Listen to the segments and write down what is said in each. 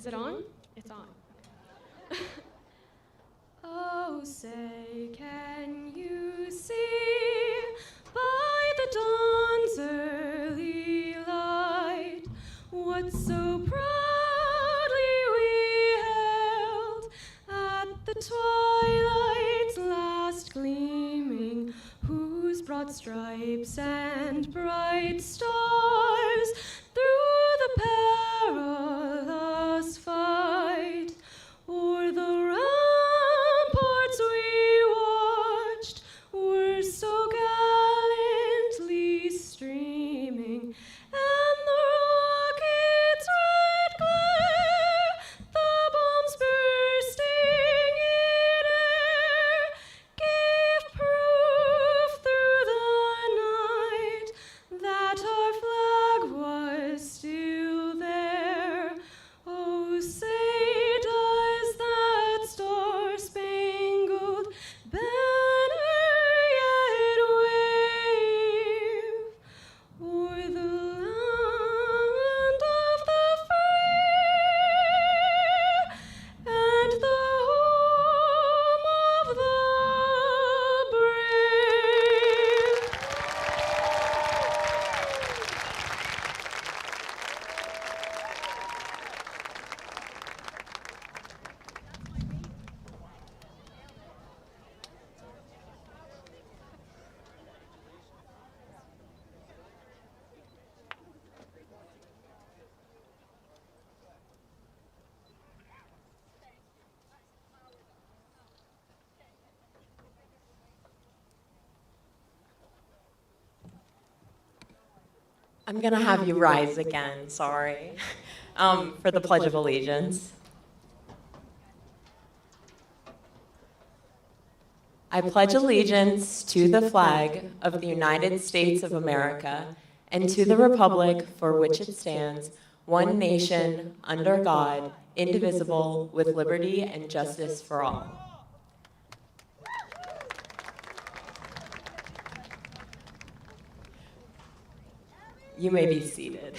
Is it on? It's on. Oh, say, can you see by the dawn's early light what so proudly we held at the twilight's last gleaming, whose broad stripes and bright stars through the perilous fight o'er the ramparts we watched were so gallantly streaming, and the rocket's red glare, the bombs bursting in air, gave proof through the night that our flag was still there. Oh, say does that star-spangled banner yet wave o'er the land of the free and the home of the brave? I'm going to have you rise again, sorry, for the Pledge of Allegiance. I pledge allegiance to the flag of the United States of America and to the republic for which it stands, one nation, under God, indivisible, with liberty and justice for all. You may be seated.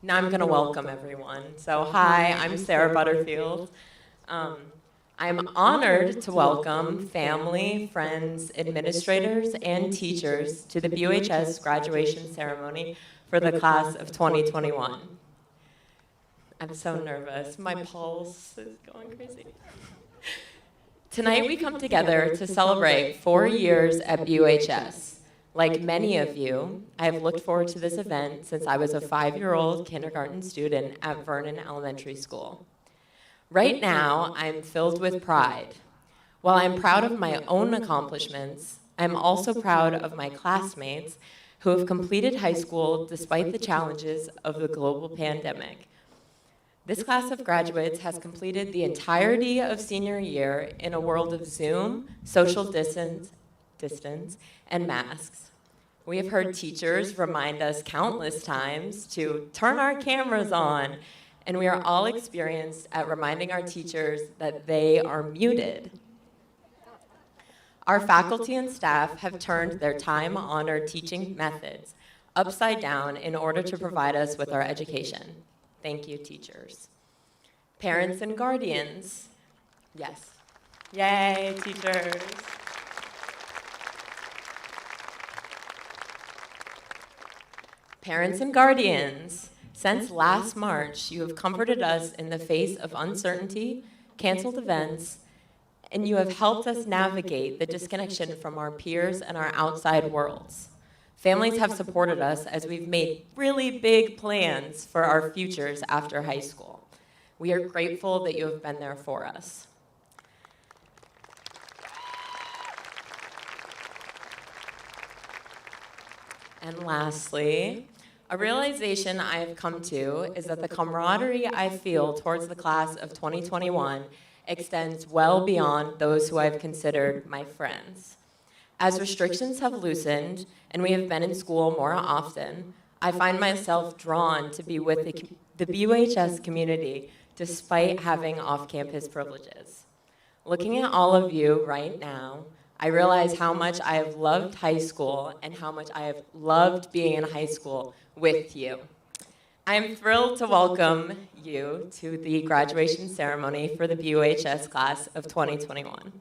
Now I'm going to welcome everyone. So hi, I'm Sarah Butterfield. I'm honored to welcome family, friends, administrators, and teachers to the BUHS graduation ceremony for the class of 2021. I'm so nervous. My pulse is going crazy. Tonight we come together to celebrate 4 years at BUHS. Like many of you, I have looked forward to this event since I was a 5-year-old kindergarten student at Vernon Elementary School. Right now, I'm filled with pride. While I'm proud of my own accomplishments, I'm also proud of my classmates who have completed high school despite the challenges of the global pandemic. This class of graduates has completed the entirety of senior year in a world of Zoom, social distance, and masks. We have heard teachers remind us countless times to turn our cameras on, and we are all experienced at reminding our teachers that they are muted. Our faculty and staff have turned their time-honored teaching methods upside down in order to provide us with our education. Thank you, teachers. Parents and guardians. Yes. Yay, teachers. Parents and guardians, since last March, you have comforted us in the face of uncertainty, canceled events, and you have helped us navigate the disconnection from our peers and our outside worlds. Families have supported us as we've made really big plans for our futures after high school. We are grateful that you have been there for us. And lastly, a realization I have come to is that the camaraderie I feel towards the class of 2021 extends well beyond those who I've considered my friends. As restrictions have loosened and we have been in school more often, I find myself drawn to be with the BUHS community despite having off-campus privileges. Looking at all of you right now, I realize how much I have loved high school and how much I have loved being in high school with you. I am thrilled to welcome you to the graduation ceremony for the BUHS class of 2021.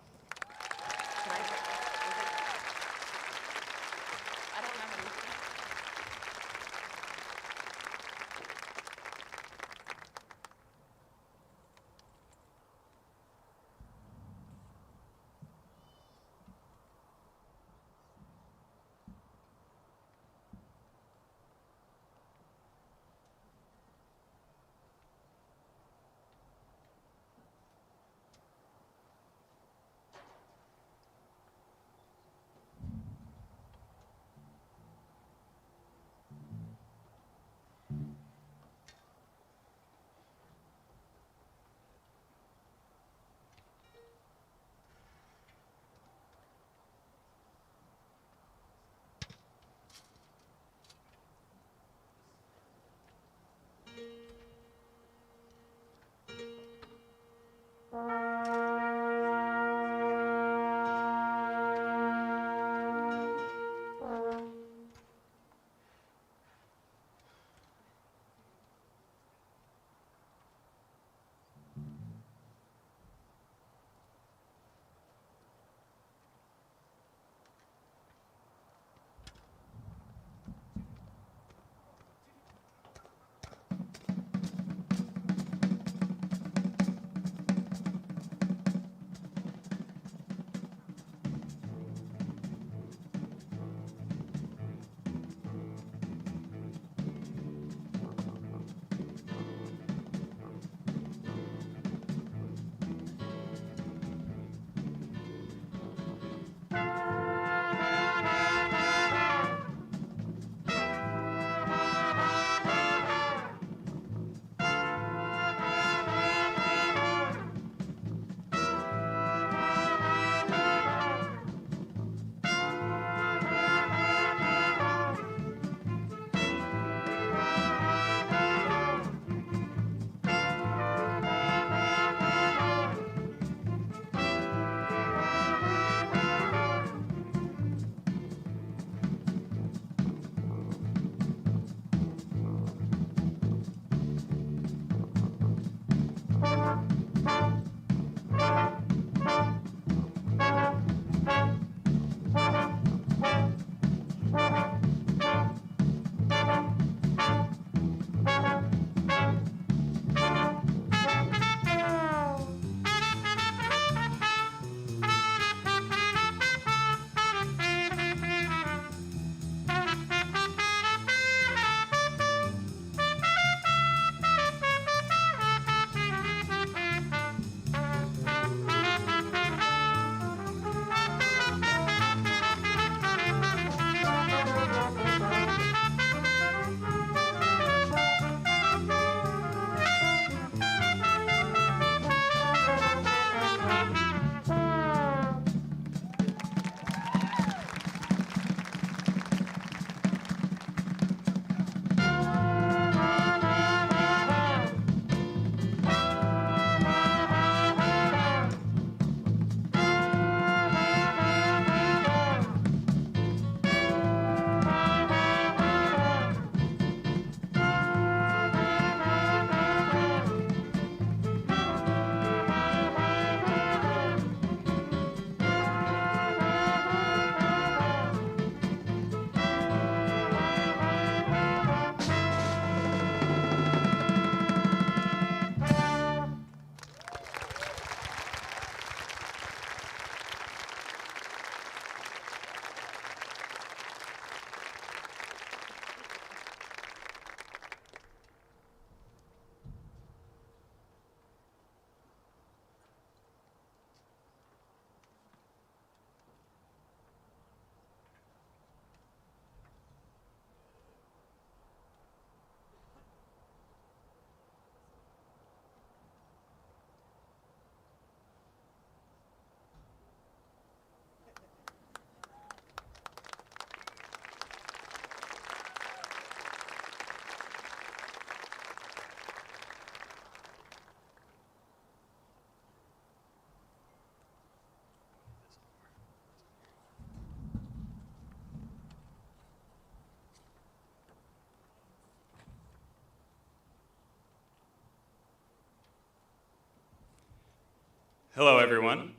Hello, everyone.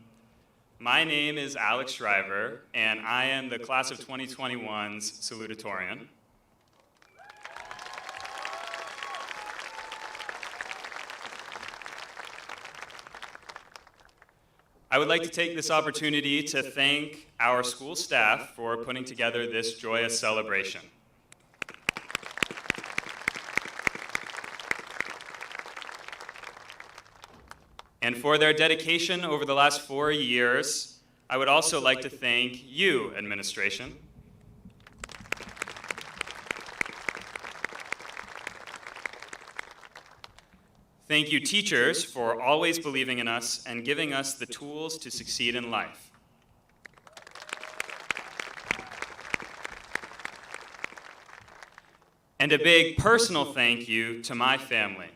My name is Alex Shriver, and I am the class of 2021's Salutatorian. I would like to take this opportunity to thank our school staff for putting together this joyous celebration. And for their dedication over the last 4 years, I would also like to thank you, administration. Thank you, teachers, for always believing in us and giving us the tools to succeed in life. And a big personal thank you to my family,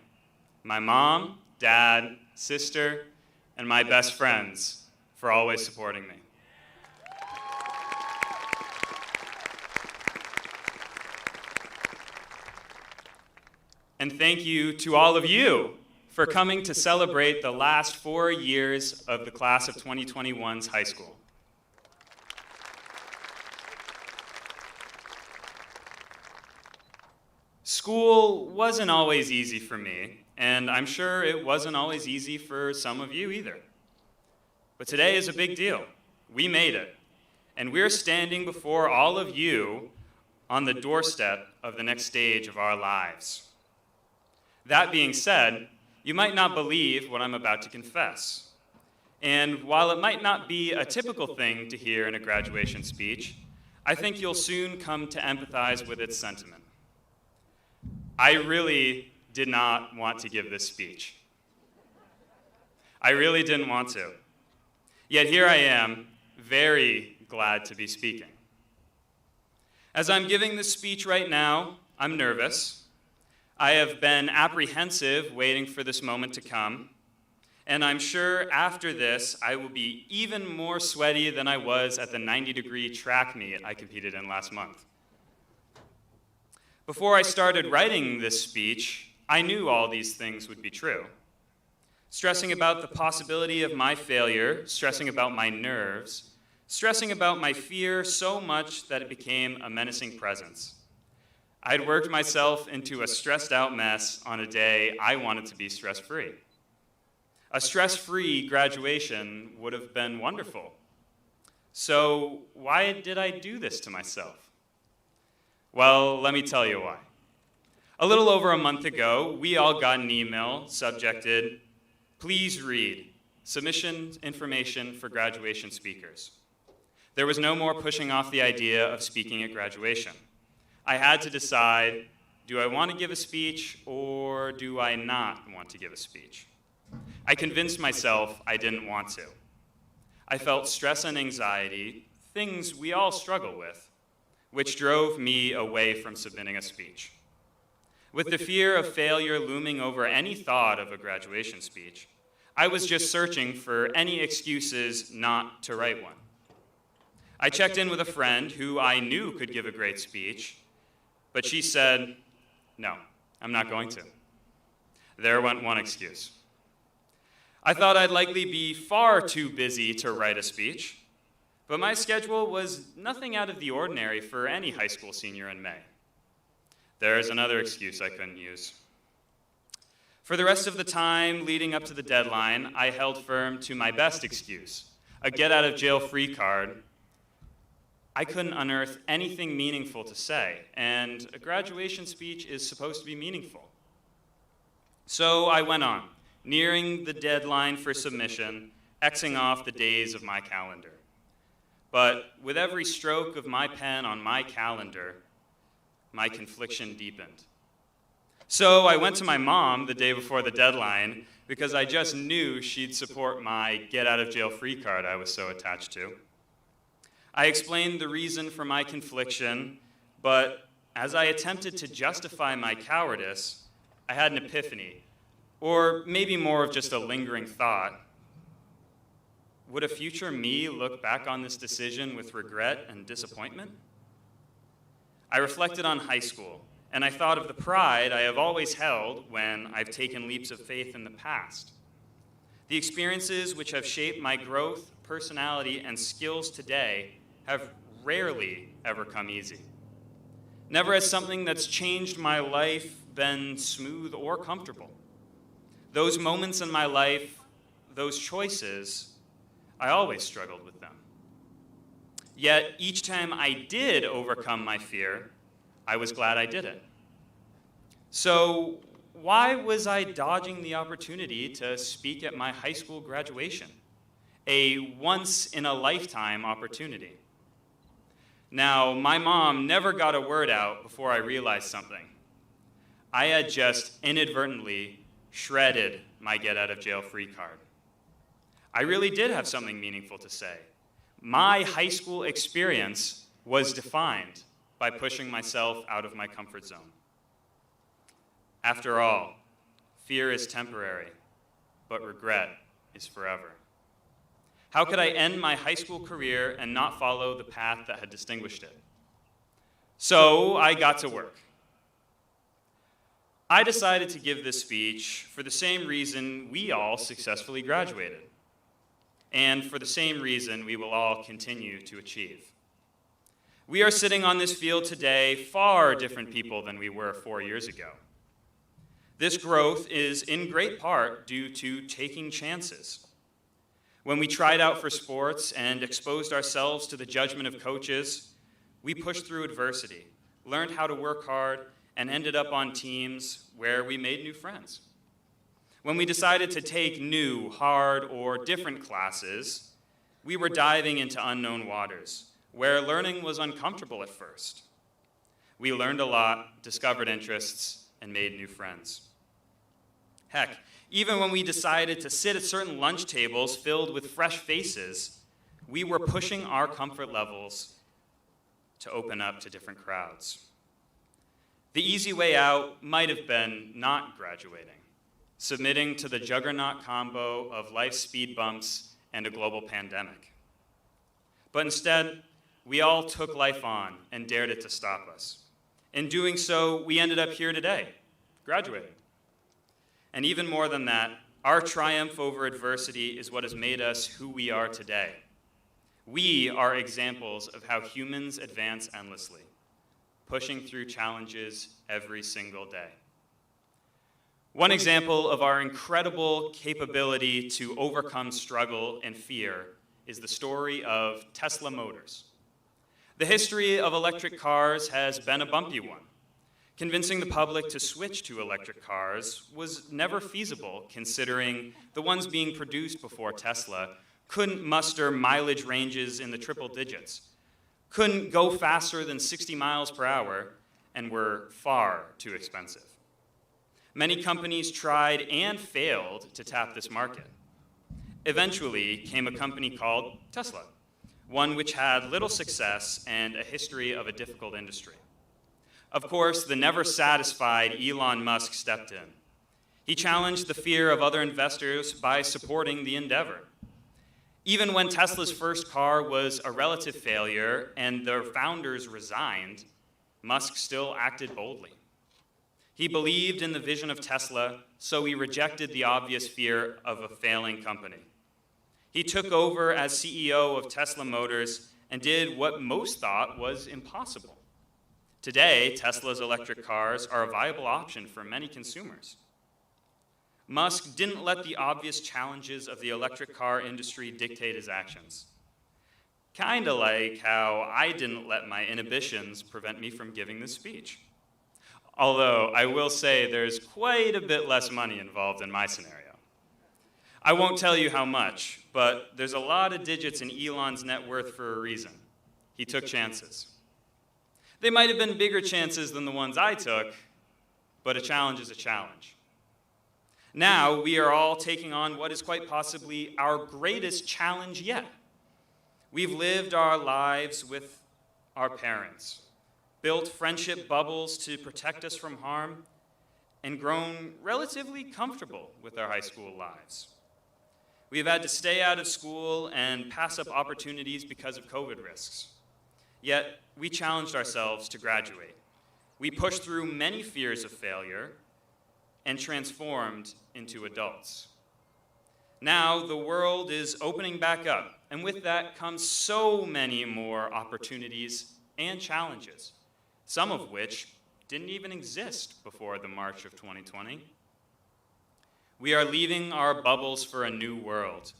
my mom, dad, sister, and my best friends for always supporting me. And thank you to all of you for coming to celebrate the last 4 years of the class of 2021's high school. School wasn't always easy for me, and I'm sure it wasn't always easy for some of you either. But today is a big deal. We made it, and we're standing before all of you on the doorstep of the next stage of our lives. That being said, you might not believe what I'm about to confess. And while it might not be a typical thing to hear in a graduation speech, I think you'll soon come to empathize with its sentiment. I really did not want to give this speech. I really didn't want to. Yet here I am, very glad to be speaking. As I'm giving this speech right now, I'm nervous. I have been apprehensive waiting for this moment to come, and I'm sure after this I will be even more sweaty than I was at the 90-degree track meet I competed in last month. Before I started writing this speech, I knew all these things would be true. Stressing about the possibility of my failure, stressing about my nerves, stressing about my fear so much that it became a menacing presence. I'd worked myself into a stressed-out mess on a day I wanted to be stress-free. A stress-free graduation would have been wonderful. So why did I do this to myself? Well, let me tell you why. A little over a month ago, we all got an email subjected, "Please read, submission information for graduation speakers." There was no more pushing off the idea of speaking at graduation. I had to decide, do I want to give a speech or do I not want to give a speech? I convinced myself I didn't want to. I felt stress and anxiety, things we all struggle with, which drove me away from submitting a speech. With the fear of failure looming over any thought of a graduation speech, I was just searching for any excuses not to write one. I checked in with a friend who I knew could give a great speech, but she said, "No, I'm not going to." There went one excuse. I thought I'd likely be far too busy to write a speech, but my schedule was nothing out of the ordinary for any high school senior in May. There's another excuse I couldn't use. For the rest of the time leading up to the deadline, I held firm to my best excuse, a get-out-of-jail-free card. I couldn't unearth anything meaningful to say, and a graduation speech is supposed to be meaningful. So I went on, nearing the deadline for submission, Xing off the days of my calendar. But with every stroke of my pen on my calendar, my confliction deepened. So I went to my mom the day before the deadline because I just knew she'd support my get-out-of-jail-free card I was so attached to. I explained the reason for my confliction, but as I attempted to justify my cowardice, I had an epiphany, or maybe more of just a lingering thought. Would a future me look back on this decision with regret and disappointment? I reflected on high school, and I thought of the pride I have always held when I've taken leaps of faith in the past. The experiences which have shaped my growth, personality, and skills today have rarely ever come easy. Never has something that's changed my life been smooth or comfortable. Those moments in my life, those choices, I always struggled with them. Yet each time I did overcome my fear, I was glad I did it. So why was I dodging the opportunity to speak at my high school graduation? A once-in-a-lifetime opportunity. Now, my mom never got a word out before I realized something. I had just inadvertently shredded my get-out-of-jail-free card. I really did have something meaningful to say. My high school experience was defined by pushing myself out of my comfort zone. After all, fear is temporary, but regret is forever. How could I end my high school career and not follow the path that had distinguished it? So I got to work. I decided to give this speech for the same reason we all successfully graduated, and for the same reason we will all continue to achieve. We are sitting on this field today far different people than we were 4 years ago. This growth is in great part due to taking chances. When we tried out for sports and exposed ourselves to the judgment of coaches, we pushed through adversity, learned how to work hard, and ended up on teams where we made new friends. When we decided to take new, hard, or different classes, we were diving into unknown waters, where learning was uncomfortable at first. We learned a lot, discovered interests, and made new friends. Heck, even when we decided to sit at certain lunch tables filled with fresh faces, we were pushing our comfort levels to open up to different crowds. The easy way out might have been not graduating, submitting to the juggernaut combo of life's speed bumps and a global pandemic. But instead, we all took life on and dared it to stop us. In doing so, we ended up here today, graduating. And even more than that, our triumph over adversity is what has made us who we are today. We are examples of how humans advance endlessly, pushing through challenges every single day. One example of our incredible capability to overcome struggle and fear is the story of Tesla Motors. The history of electric cars has been a bumpy one. Convincing the public to switch to electric cars was never feasible, considering the ones being produced before Tesla couldn't muster mileage ranges in the triple digits, couldn't go faster than 60 miles per hour, and were far too expensive. Many companies tried and failed to tap this market. Eventually came a company called Tesla, one which had little success and a history of a difficult industry. Of course, the never-satisfied Elon Musk stepped in. He challenged the fear of other investors by supporting the endeavor. Even when Tesla's first car was a relative failure and their founders resigned, Musk still acted boldly. He believed in the vision of Tesla, so he rejected the obvious fear of a failing company. He took over as CEO of Tesla Motors and did what most thought was impossible. Today, Tesla's electric cars are a viable option for many consumers. Musk didn't let the obvious challenges of the electric car industry dictate his actions. Kinda like how I didn't let my inhibitions prevent me from giving this speech. Although I will say there's quite a bit less money involved in my scenario. I won't tell you how much, but there's a lot of digits in Elon's net worth for a reason. He took chances. They might have been bigger chances than the ones I took, but a challenge is a challenge. Now we are all taking on what is quite possibly our greatest challenge yet. We've lived our lives with our parents, built friendship bubbles to protect us from harm, and grown relatively comfortable with our high school lives. We've had to stay out of school and pass up opportunities because of COVID risks. Yet, we challenged ourselves to graduate. We pushed through many fears of failure and transformed into adults. Now the world is opening back up, and with that comes so many more opportunities and challenges, some of which didn't even exist before the March of 2020. We are leaving our bubbles for a new world.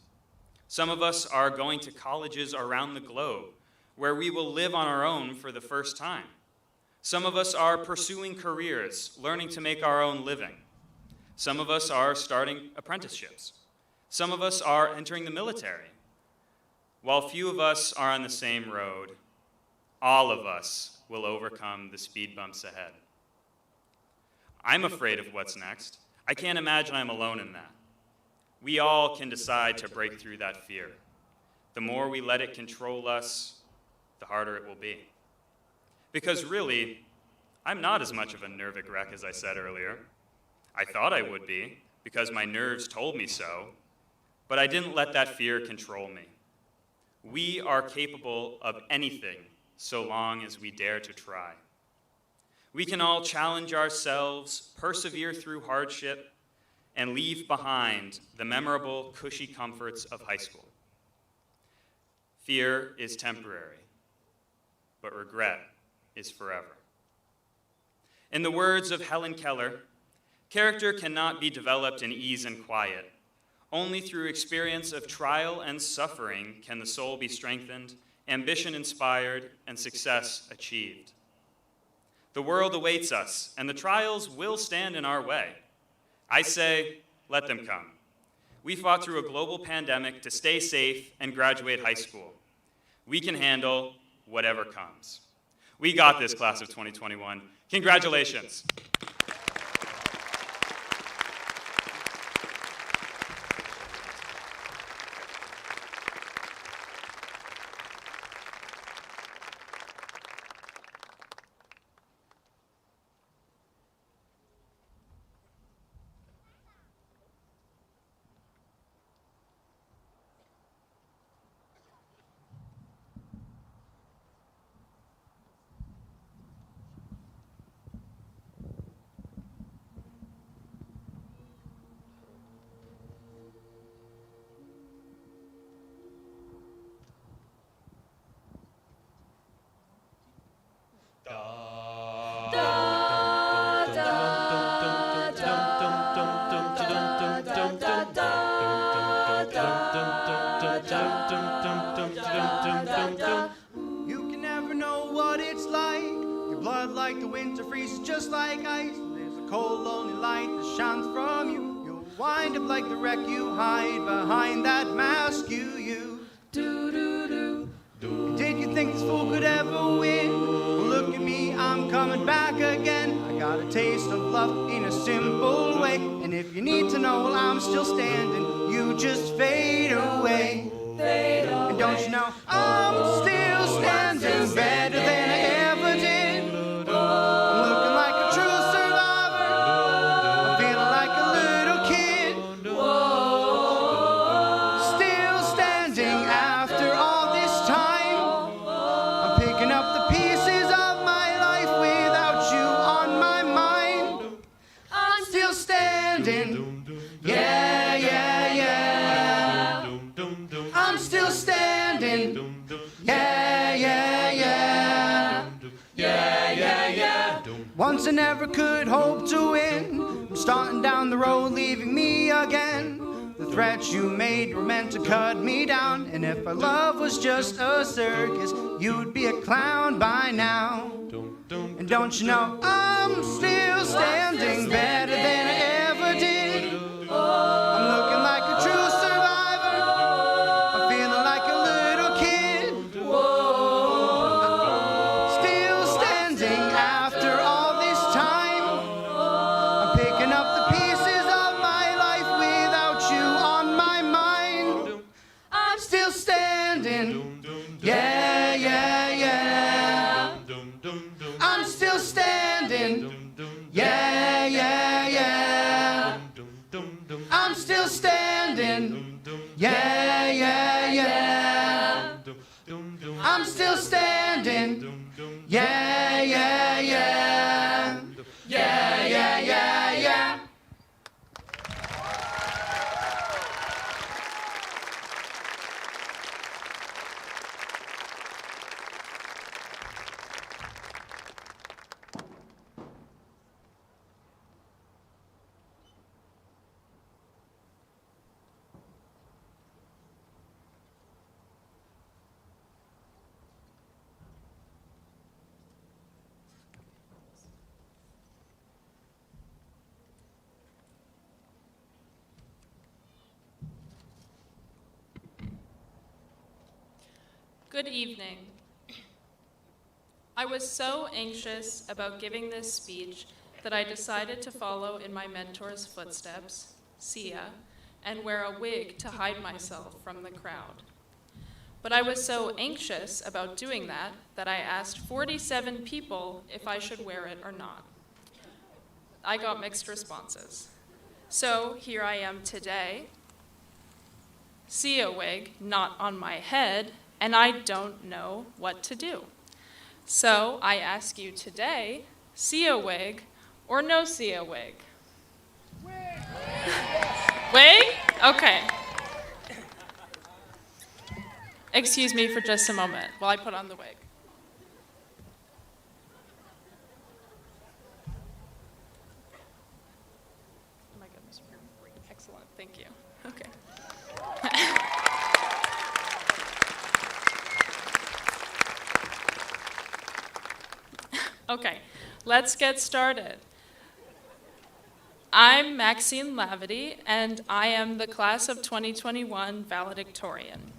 Some of us are going to colleges around the globe, where we will live on our own for the first time. Some of us are pursuing careers, learning to make our own living. Some of us are starting apprenticeships. Some of us are entering the military. While few of us are on the same road, all of us will overcome the speed bumps ahead. I'm afraid of what's next. I can't imagine I'm alone in that. We all can decide to break through that fear. The more we let it control us, the harder it will be. Because really, I'm not as much of a nervic wreck as I said earlier. I thought I would be, because my nerves told me so, but I didn't let that fear control me. We are capable of anything so long as we dare to try. We can all challenge ourselves, persevere through hardship, and leave behind the memorable, cushy comforts of high school. Fear is temporary, but regret is forever. In the words of Helen Keller, character cannot be developed in ease and quiet. Only through experience of trial and suffering can the soul be strengthened, ambition inspired, and success achieved. The world awaits us, and the trials will stand in our way. I say, let them come. We fought through a global pandemic to stay safe and graduate high school. We can handle whatever comes. We got this, class of 2021. Congratulations. You can never know what it's like. Your blood like the winter freezes just like ice. There's a cold, lonely light that shines from you. You'll wind up like the wreck you hide behind that mask you use. Did you think this fool could ever win? Well, look at me, I'm coming back again. I got a taste of love in a simple way. And if you need to know, well, I'm still standing. You just fade away. And don't you know, I'm still standing better than I ever did. I'm looking like a true survivor. I'm feeling like a little kid. Still standing after all this time. I'm picking up the pieces of my life without you on my mind. I'm still standing. Yeah, yeah, yeah. I'm still standing. Yeah, yeah, yeah. Yeah, yeah, yeah. Once I never could hope to win. I'm starting down the road, leaving me again. The threats you made were meant to cut me down. And if our love was just a circus, you'd be a clown by now. And don't you know, I'm still standing better than I ever did. I'm looking like a true survivor. I'm feeling like a little kid. Still standing after all this time. I'm picking up the pieces of my life without you on my mind. I'm still standing. Yeah, yeah, yeah. I'm still standing. Yeah, yeah, yeah. I'm still standing. Yeah, yeah, yeah. I'm still standing. Yeah, yeah, yeah. Yeah, yeah, yeah, yeah. Good evening. I was so anxious about giving this speech that I decided to follow in my mentor's footsteps, Sia, and wear a wig to hide myself from the crowd. But I was so anxious about doing that I asked 47 people if I should wear it or not. I got mixed responses. So here I am today, Sia wig not on my head, and I don't know what to do. So I ask you today, Sia wig or no Sia wig? Wig? Okay. Excuse me for just a moment while I put on the wig. Oh my goodness. Excellent, thank you. Okay. Okay, let's get started. I'm Maxine Lavity, and I am the class of 2021 Valedictorian.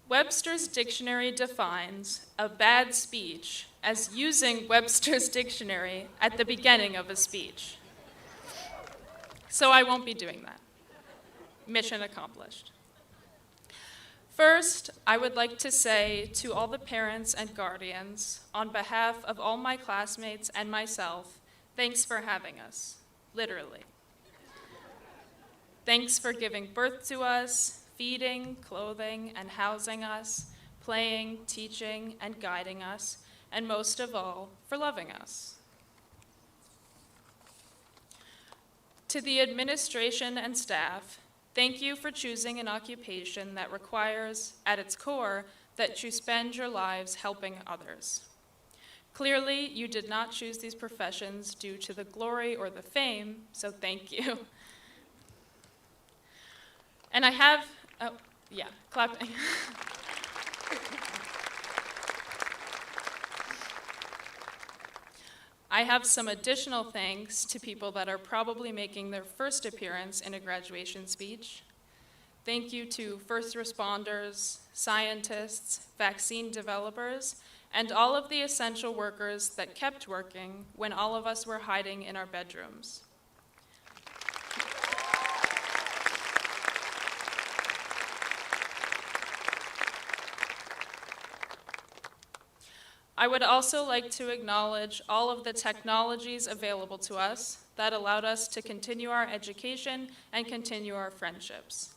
Webster's Dictionary defines a bad speech as using Webster's Dictionary at the beginning of a speech. So I won't be doing that. Mission accomplished. First, I would like to say to all the parents and guardians, on behalf of all my classmates and myself, thanks for having us, literally. Thanks for giving birth to us, feeding, clothing, and housing us, playing, teaching, and guiding us, and most of all, for loving us. To the administration and staff, thank you for choosing an occupation that requires, at its core, that you spend your lives helping others. Clearly, you did not choose these professions due to the glory or the fame, so thank you. And I have, clapping. I have some additional thanks to people that are probably making their first appearance in a graduation speech. Thank you to first responders, scientists, vaccine developers, and all of the essential workers that kept working when all of us were hiding in our bedrooms. I would also like to acknowledge all of the technologies available to us that allowed us to continue our education and continue our friendships.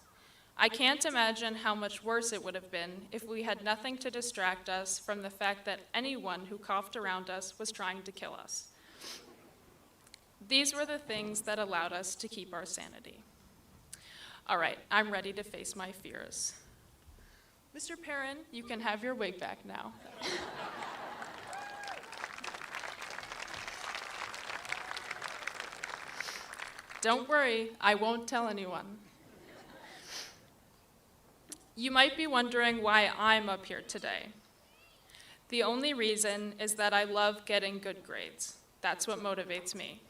I can't imagine how much worse it would have been if we had nothing to distract us from the fact that anyone who coughed around us was trying to kill us. These were the things that allowed us to keep our sanity. All right, I'm ready to face my fears. Mr. Perrin, you can have your wig back now. Don't worry, I won't tell anyone. You might be wondering why I'm up here today. The only reason is that I love getting good grades. That's what motivates me.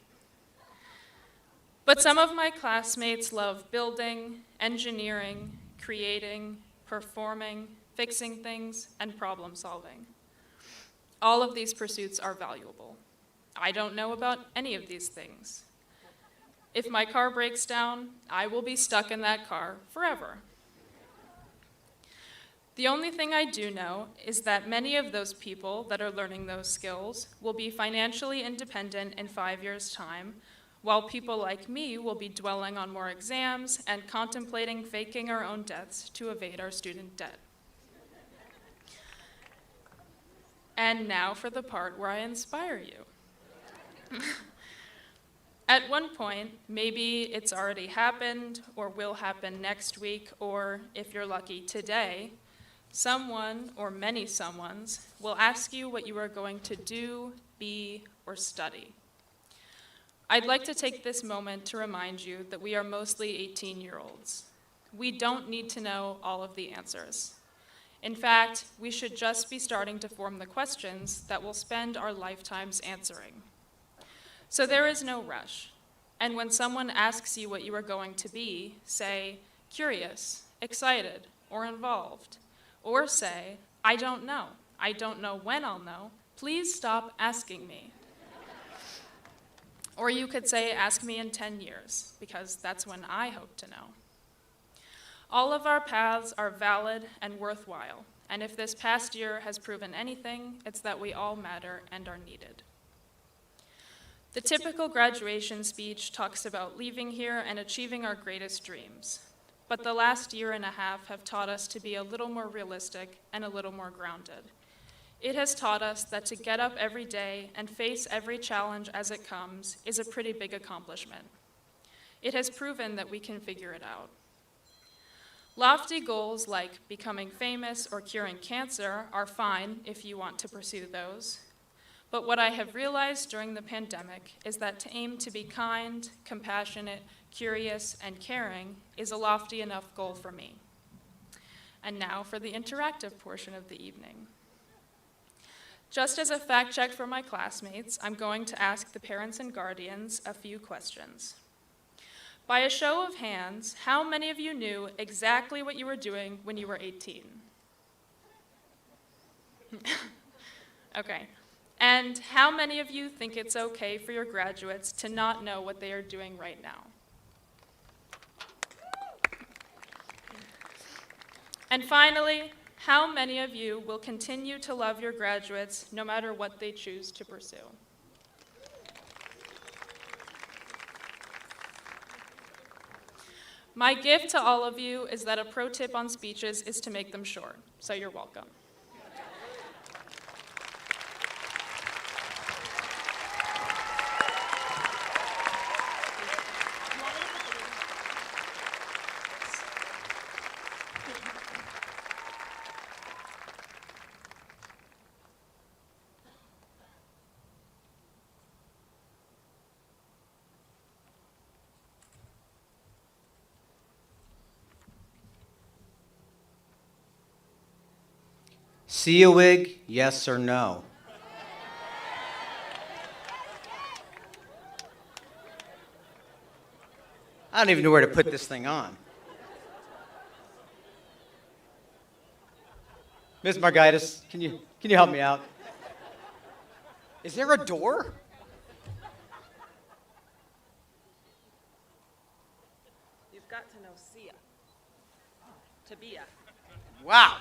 But some of my classmates love building, engineering, creating, performing, fixing things, and problem solving. All of these pursuits are valuable. I don't know about any of these things. If my car breaks down, I will be stuck in that car forever. The only thing I do know is that many of those people that are learning those skills will be financially independent in 5 years' time, while people like me will be dwelling on more exams and contemplating faking our own deaths to evade our student debt. And now for the part where I inspire you. At one point, maybe it's already happened or will happen next week, or if you're lucky, today, someone or many someones will ask you what you are going to do, be, or study. I'd like to take this moment to remind you that we are mostly 18-year-olds. We don't need to know all of the answers. In fact, we should just be starting to form the questions that we'll spend our lifetimes answering. So there is no rush. And when someone asks you what you are going to be, say, curious, excited, or involved. Or say, I don't know. I don't know when I'll know. Please stop asking me. Or you could say, ask me in 10 years, because that's when I hope to know. All of our paths are valid and worthwhile, and if this past year has proven anything, it's that we all matter and are needed. The typical graduation speech talks about leaving here and achieving our greatest dreams, but the last year and a half have taught us to be a little more realistic and a little more grounded. It has taught us that to get up every day and face every challenge as it comes is a pretty big accomplishment. It has proven that we can figure it out. Lofty goals like becoming famous or curing cancer are fine if you want to pursue those. But what I have realized during the pandemic is that to aim to be kind, compassionate, curious, and caring is a lofty enough goal for me. And now for the interactive portion of the evening. Just as a fact check for my classmates, I'm going to ask the parents and guardians a few questions. By a show of hands, how many of you knew exactly what you were doing when you were 18? Okay. And how many of you think it's okay for your graduates to not know what they are doing right now? And finally, how many of you will continue to love your graduates no matter what they choose to pursue? My gift to all of you is that a pro tip on speeches is to make them short, so you're welcome. See a wig, yes or no? I don't even know where to put this thing on. Ms. Margaitis, can you help me out? Is there a door? You've got to know Sia. Tabia. Wow.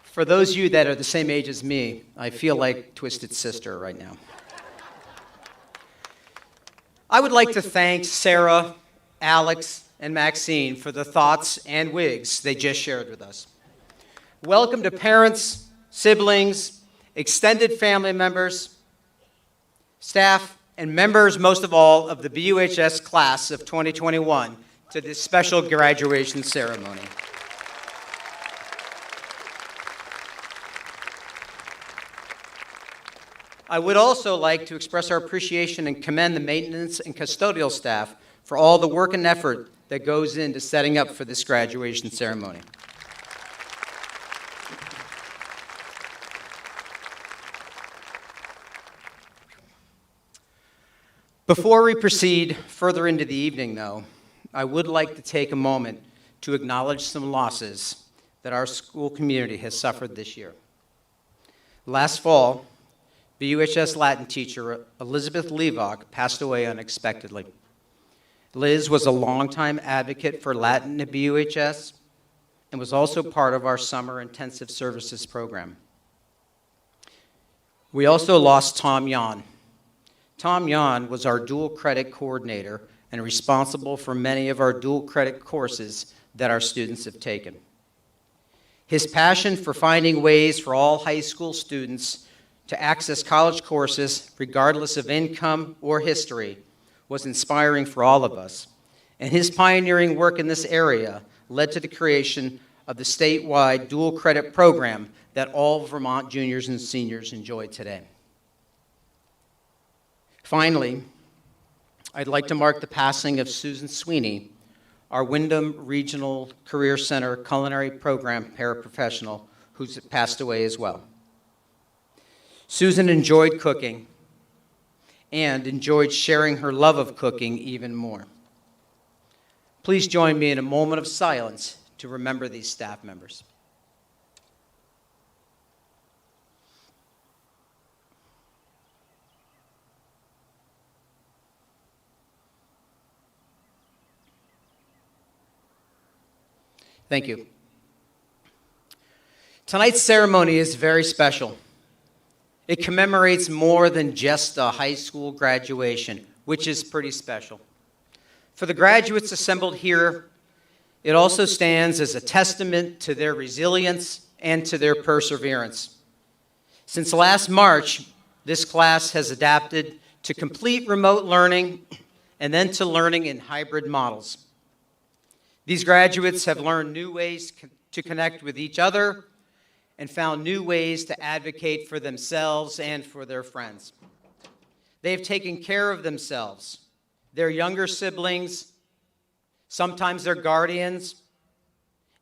For those of you that are the same age as me, I feel like Twisted Sister right now. I would like to thank Sarah, Alex, and Maxine for the thoughts and wigs they just shared with us. Welcome to parents, siblings, extended family members, staff, and members, most of all, of the BUHS class of 2021 to this special graduation ceremony. I would also like to express our appreciation and commend the maintenance and custodial staff for all the work and effort that goes into setting up for this graduation ceremony. Before we proceed further into the evening, though, I would like to take a moment to acknowledge some losses that our school community has suffered this year. Last fall, BUHS Latin teacher Elizabeth Levock passed away unexpectedly. Liz was a longtime advocate for Latin at BUHS and was also part of our summer intensive services program. We also lost Tom Yan. Tom Yan was our dual credit coordinator and responsible for many of our dual credit courses that our students have taken. His passion for finding ways for all high school students to access college courses, regardless of income or history, was inspiring for all of us. And his pioneering work in this area led to the creation of the statewide dual credit program that all Vermont juniors and seniors enjoy today. Finally, I'd like to mark the passing of Susan Sweeney, our Wyndham Regional Career Center culinary program paraprofessional, who's passed away as well. Susan enjoyed cooking and enjoyed sharing her love of cooking even more. Please join me in a moment of silence to remember these staff members. Thank you. Tonight's ceremony is very special. It commemorates more than just a high school graduation, which is pretty special. For the graduates assembled here, it also stands as a testament to their resilience and to their perseverance. Since last March, this class has adapted to complete remote learning and then to learning in hybrid models. These graduates have learned new ways to connect with each other and found new ways to advocate for themselves and for their friends. They've taken care of themselves, their younger siblings, sometimes their guardians,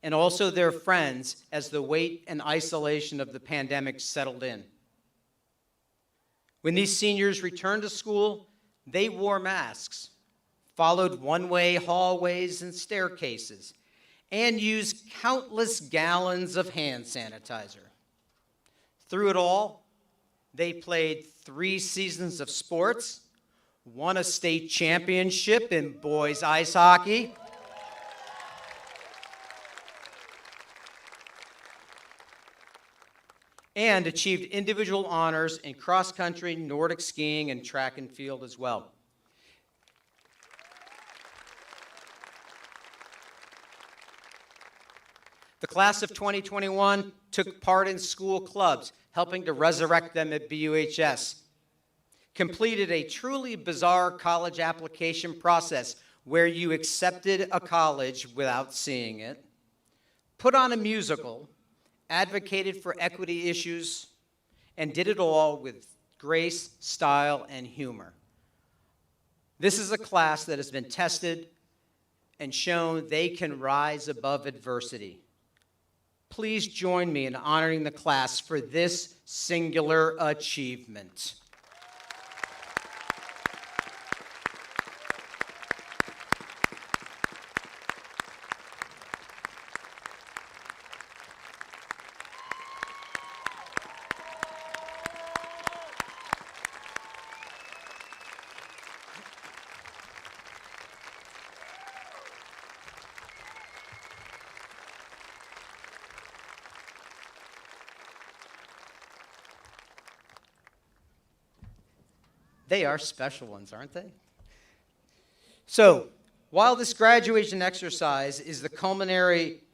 and also their friends as the weight and isolation of the pandemic settled in. When these seniors returned to school, they wore masks, followed one-way hallways and staircases, and used countless gallons of hand sanitizer. Through it all, they played 3 seasons of sports, won a state championship in boys ice hockey, and achieved individual honors in cross-country, Nordic skiing, and track and field as well. The class of 2021 took part in school clubs, helping to resurrect them at BUHS. Completed a truly bizarre college application process where you accepted a college without seeing it, put on a musical, advocated for equity issues, and did it all with grace, style, and humor. This is a class that has been tested and shown they can rise above adversity. Please join me in honoring the class for this singular achievement. They are special ones, aren't they? So, while this graduation exercise is the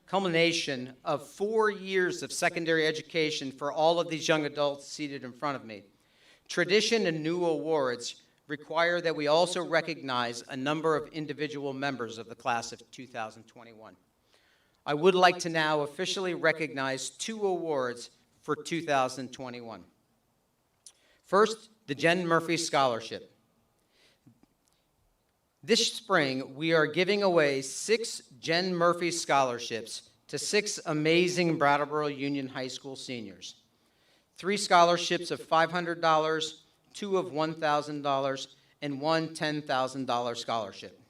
culmination of 4 years of secondary education for all of these young adults seated in front of me, tradition and new awards require that we also recognize a number of individual members of the class of 2021. I would like to now officially recognize 2 awards for 2021. First, the Jen Murphy Scholarship. This spring, we are giving away 6 Jen Murphy Scholarships to 6 amazing Brattleboro Union High School seniors. 3 scholarships of $500, 2 of $1,000, and 1 $10,000 scholarship.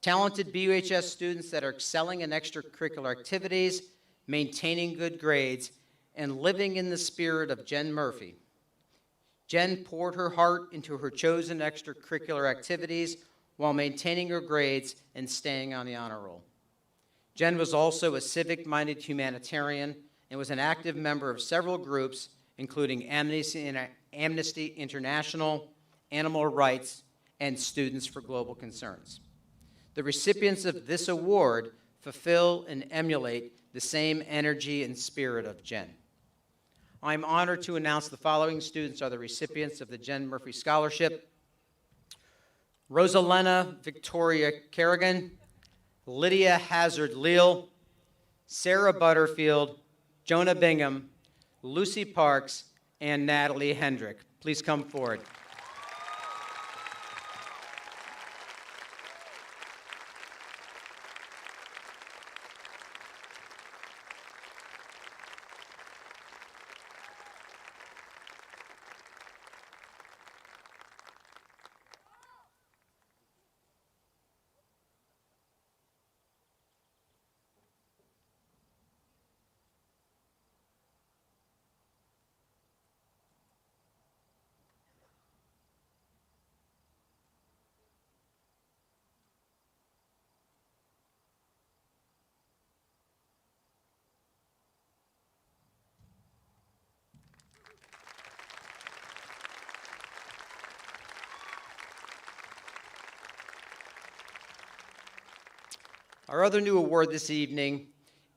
Talented BUHS students that are excelling in extracurricular activities, maintaining good grades, and living in the spirit of Jen Murphy. Jen poured her heart into her chosen extracurricular activities while maintaining her grades and staying on the honor roll. Jen was also a civic-minded humanitarian and was an active member of several groups, including Amnesty International, Animal Rights, and Students for Global Concerns. The recipients of this award fulfill and emulate the same energy and spirit of Jen. I'm honored to announce the following students are the recipients of the Jen Murphy Scholarship: Rosalena Victoria Kerrigan, Lydia Hazard Leal, Sarah Butterfield, Jonah Bingham, Lucy Parks, and Natalie Hendrick. Please come forward. Our other new award this evening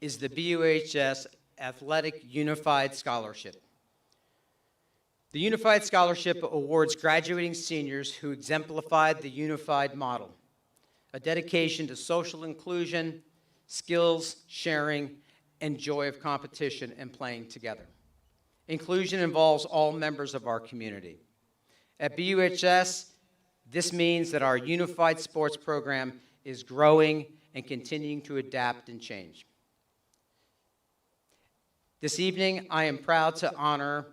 is the BUHS Athletic Unified Scholarship. The Unified Scholarship awards graduating seniors who exemplified the unified model, a dedication to social inclusion, skills sharing, and joy of competition and playing together. Inclusion involves all members of our community. At BUHS, this means that our unified sports program is growing and continuing to adapt and change. This evening, I am proud to honor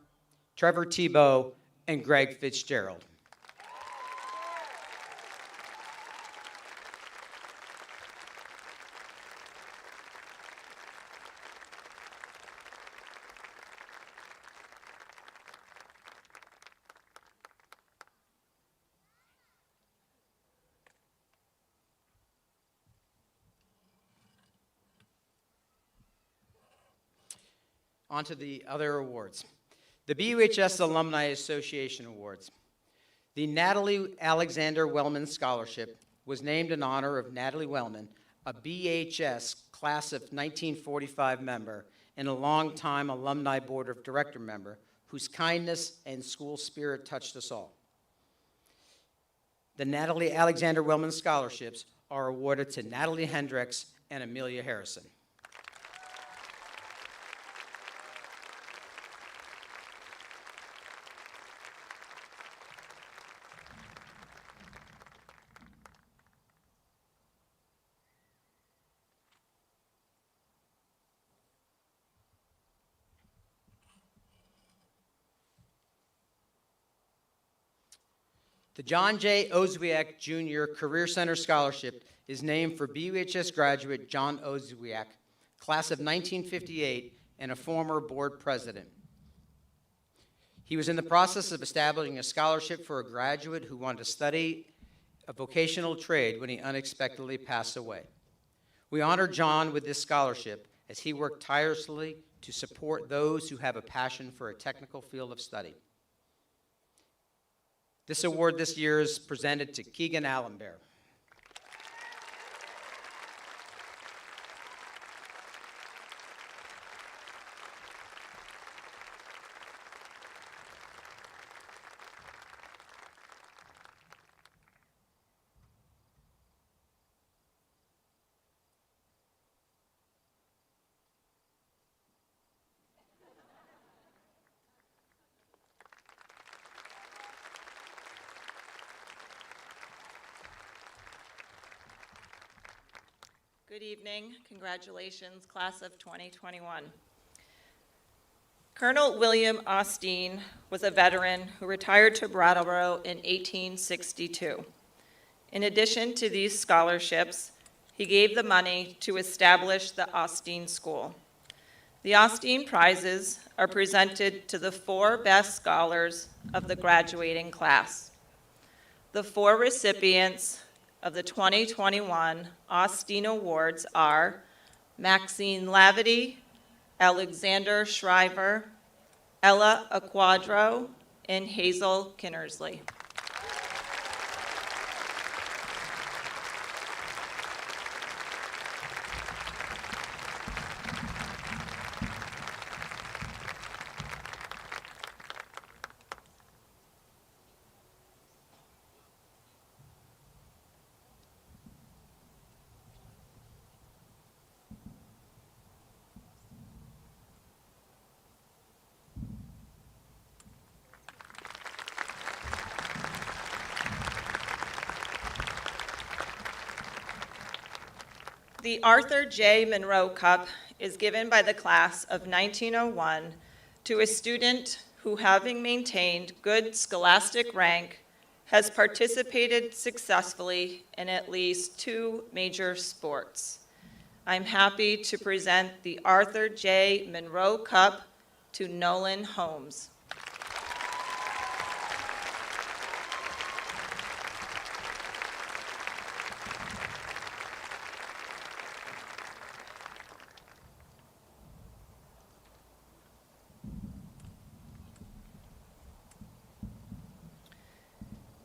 Trevor Tebow and Greg Fitzgerald. On to the other awards. The BUHS Alumni Association Awards. The Natalie Alexander Wellman Scholarship was named in honor of Natalie Wellman, a BHS class of 1945 member and a longtime Alumni Board of Director member whose kindness and school spirit touched us all. The Natalie Alexander Wellman Scholarships are awarded to Natalie Hendricks and Amelia Harrison. The John J. Oswiak Jr. Career Center Scholarship is named for BUHS graduate John Oswiak, class of 1958, and a former board president. He was in the process of establishing a scholarship for a graduate who wanted to study a vocational trade when he unexpectedly passed away. We honor John with this scholarship as he worked tirelessly to support those who have a passion for a technical field of study. This award this year is presented to Keegan Allenbear. Good evening. Congratulations, class of 2021. Colonel William Osteen was a veteran who retired to Brattleboro in 1862. In addition to these scholarships, he gave the money to establish the Osteen School. The Osteen Prizes are presented to the 4 best scholars of the graduating class. The 4 recipients of the 2021 Osteen Awards are Maxine Lavity, Alexander Shriver, Ella Aquadro, and Hazel Kinnersley. The Arthur J. Monroe Cup is given by the class of 1901 to a student who, having maintained good scholastic rank, has participated successfully in at least 2 major sports. I'm happy to present the Arthur J. Monroe Cup to Nolan Holmes.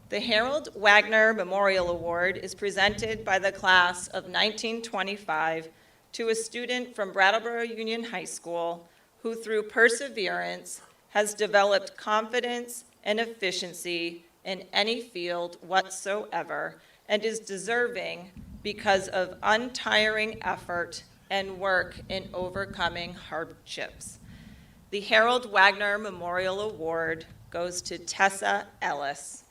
The Harold Wagner Memorial Award is presented by the class of 1925 to a student from Brattleboro Union High School who, through perseverance, has developed confidence and efficiency in any field whatsoever and is deserving because of untiring effort and work in overcoming hardships. The Harold Wagner Memorial Award goes to Tessa Ellis.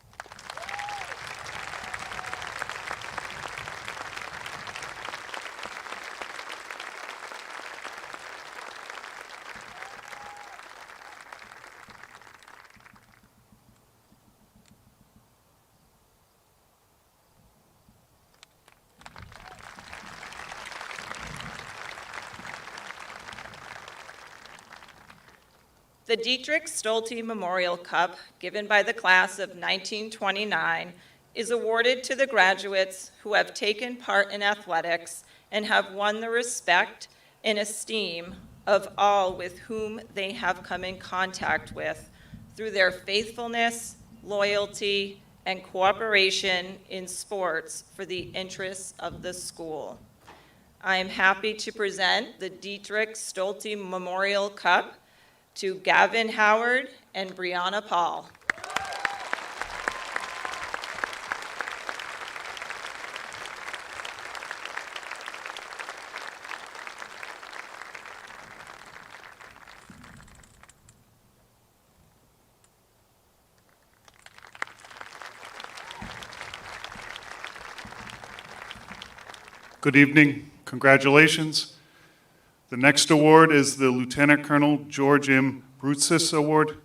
The Dietrich Stolte Memorial Cup, given by the class of 1929, is awarded to the graduates who have taken part in athletics and have won the respect and esteem of all with whom they have come in contact with through their faithfulness, loyalty, and cooperation in sports for the interests of the school. I am happy to present the Dietrich Stolte Memorial Cup to Gavin Howard and Brianna Paul. Good evening. Congratulations. The next award is the Lieutenant Colonel George M. Brutzis Award.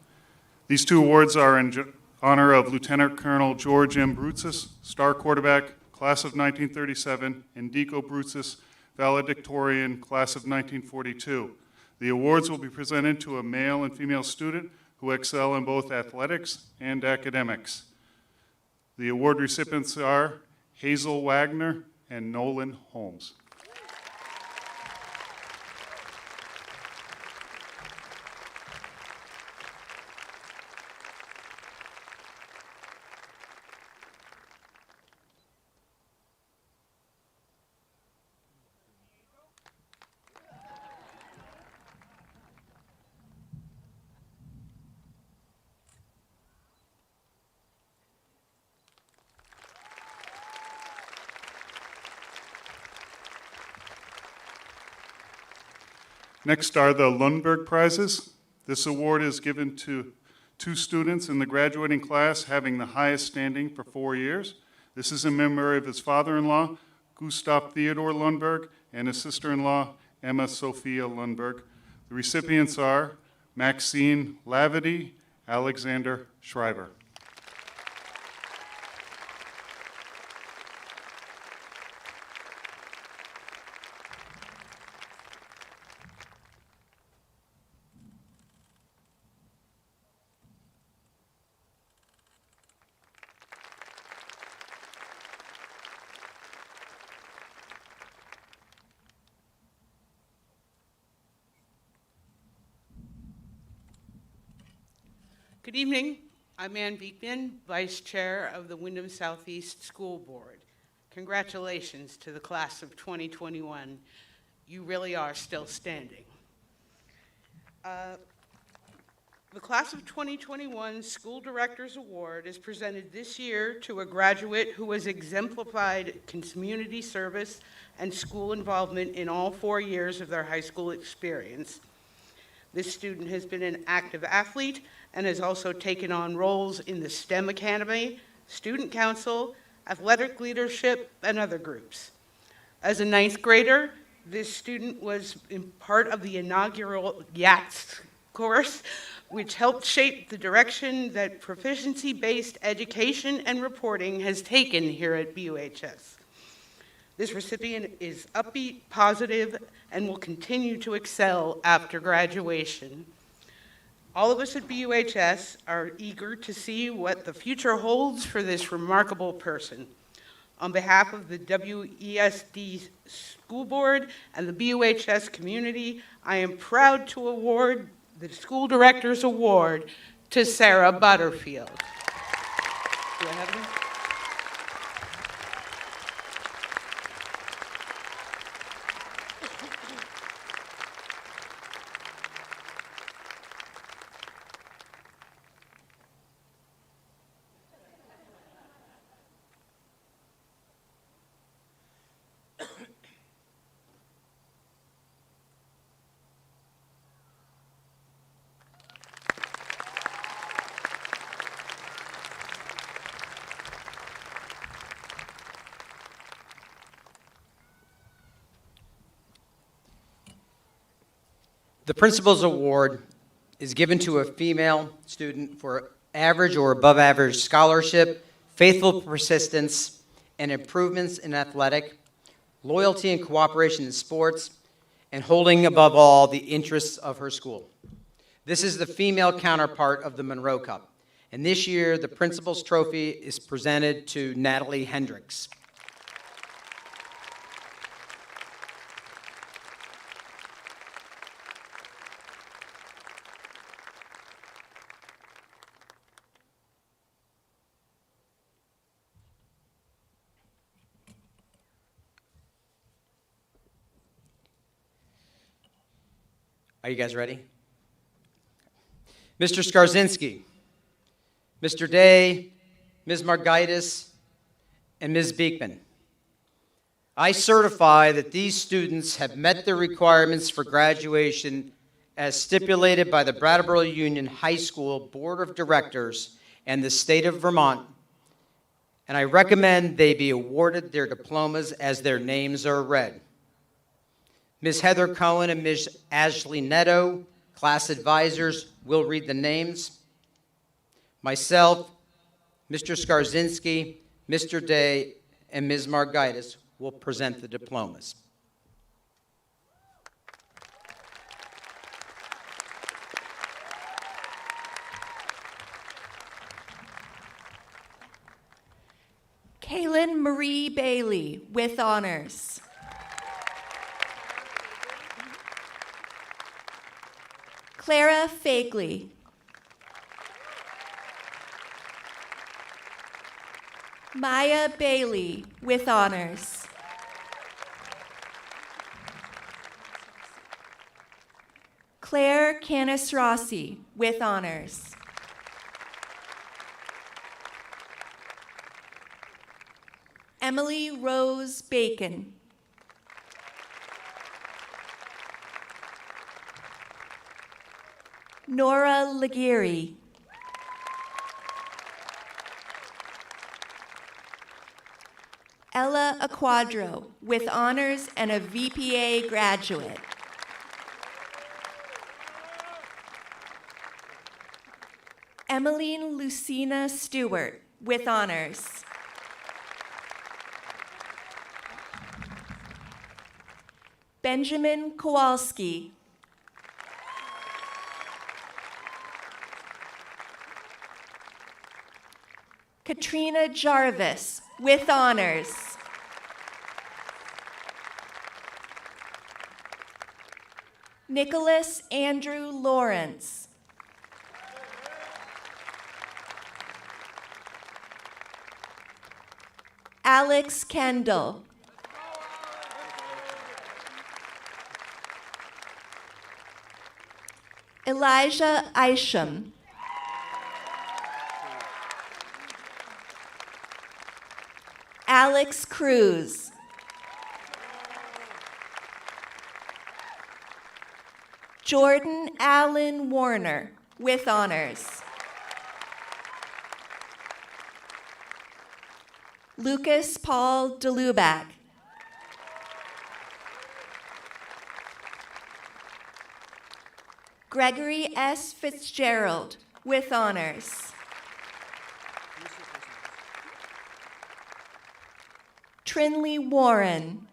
These two awards are in honor of Lieutenant Colonel George M. Brutzis, star quarterback, class of 1937, and Deco Brutzis, valedictorian, class of 1942. The awards will be presented to a male and female student who excel in both athletics and academics. The award recipients are Hazel Wagner and Nolan Holmes. Next are the Lundberg Prizes. This award is given to two students in the graduating class having the highest standing for 4 years. This is in memory of his father-in-law, Gustav Theodor Lundberg, and his sister-in-law, Emma Sophia Lundberg. The recipients are Maxine Lavity, Alexander Shriver. Good evening. I'm Ann Beekman, Vice Chair of the Wyndham Southeast School Board. Congratulations to the class of 2021. You really are still standing. The class of 2021 School Directors Award is presented this year to a graduate who has exemplified community service and school involvement in all 4 years of their high school experience. This student has been an active athlete and has also taken on roles in the STEM Academy, Student Council, athletic leadership, and other groups. As a 9th grader, this student was in part of the inaugural YATS course, which helped shape the direction that proficiency-based education and reporting has taken here at BUHS. This recipient is upbeat, positive, and will continue to excel after graduation. All of us at BUHS are eager to see what the future holds for this remarkable person. On behalf of the WESD School Board and the BUHS community, I am proud to award the School Directors Award to Sarah Butterfield. Do I have it? The Principal's Award is given to a female student for average or above average scholarship, faithful persistence, and improvements in athletic, loyalty and cooperation in sports, and holding above all the interests of her school. This is the female counterpart of the Monroe Cup. And this year, the Principal's Trophy is presented to Natalie Hendricks. Are you guys ready? Mr. Skarzinski, Mr. Day, Ms. Margaitis, and Ms. Beekman. I certify that these students have met the requirements for graduation as stipulated by the Brattleboro Union High School Board of Directors and the state of Vermont, and I recommend they be awarded their diplomas as their names are read. Ms. Heather Cohen and Ms. Ashley Netto, class advisors, will read the names. Myself, Mr. Skarzinski, Mr. Day, and Ms. Margaitis will present the diplomas. Kaylin Marie Bailey with honors. Clara Fagley. Maya Bailey with honors. Claire Canis Rossi with honors. Emily Rose Bacon. Nora Laguerre. Ella Aquadro with honors and a VPA graduate. Emmeline Lucina Stewart with honors. Benjamin Kowalski. Katrina Jarvis with honors. Nicholas Andrew Lawrence. Alex Kendall. Elijah Isham. Alex Cruz. Jordan Allen Warner with honors. Lucas Paul DeLubac. Gregory S. Fitzgerald with honors. Trinley Warren.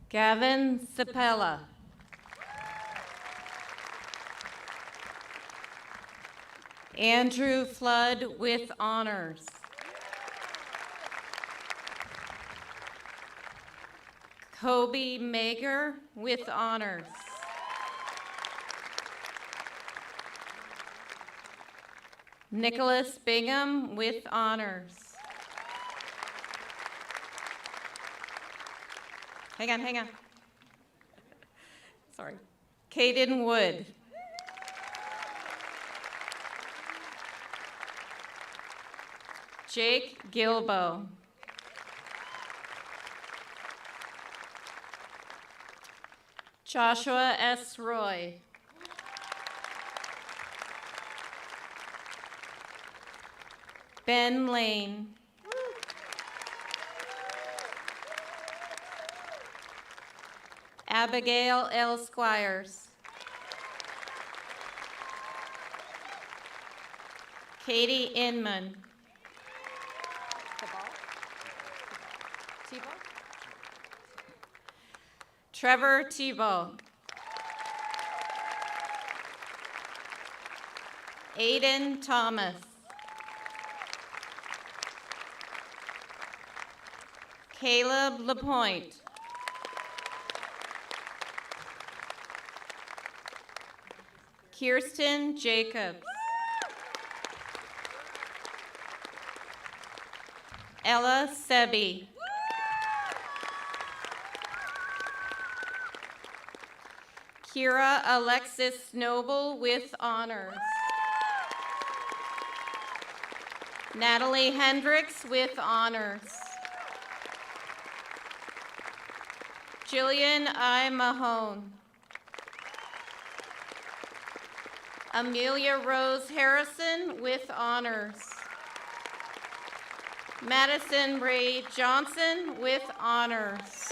Gavin Sapella. Andrew Flood with honors. Kobe Mager with honors. Nicholas Bingham with honors. Hang on. Sorry. Caden Wood. Jake Gilbo. Joshua S. Roy. Ben Lane. Abigail L. Squires. Katie Inman. Trevor Tebow. Aiden Thomas. Caleb LaPointe. Kirsten Jacobs. Ella Sebi. Kira Alexis Noble with honors. Natalie Hendricks with honors. Jillian I. Mahone. Amelia Rose Harrison with honors. Madison Ray Johnson with honors.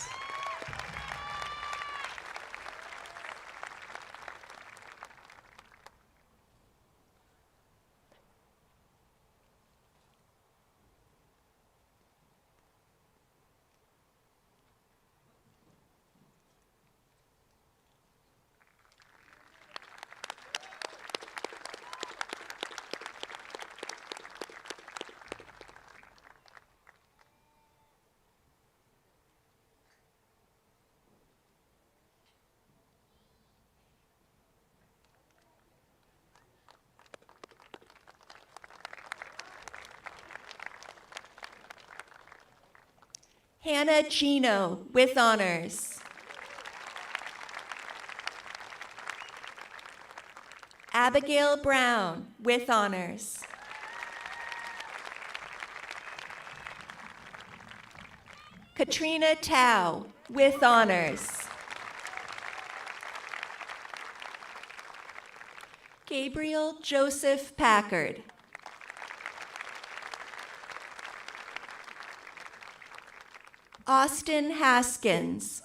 Hannah Chino with honors. Abigail Brown with honors. Katrina Tao with honors. Gabriel Joseph Packard. Austin Haskins.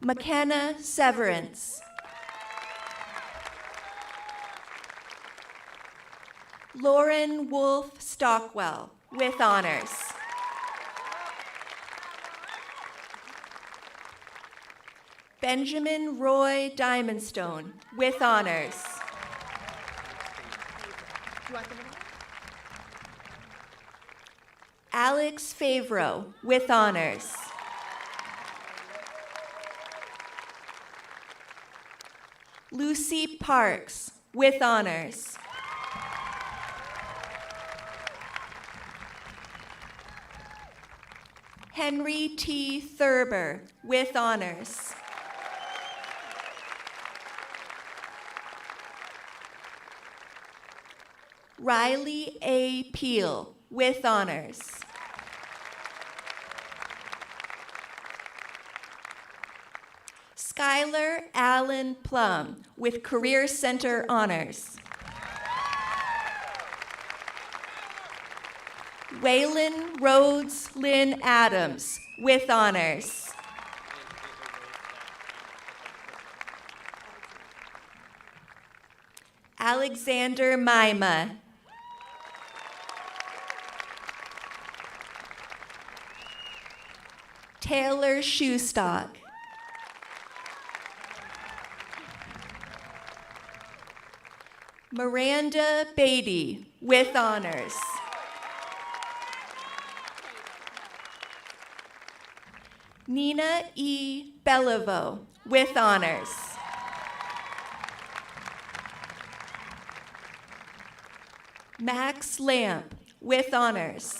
McKenna Severance. Lauren Wolf Stockwell with honors. Benjamin Roy Diamondstone with honors. Alex Favreau with honors. Lucy Parks with honors. Henry T. Thurber with honors. Riley A. Peel with honors. Skylar Allen Plum with Career Center honors. Waylon Rhodes Lynn Adams with honors. Alexander Maima. Taylor Shoestock. Miranda Beatty with honors. Nina E. Beliveau with honors. Max Lamp, with honors.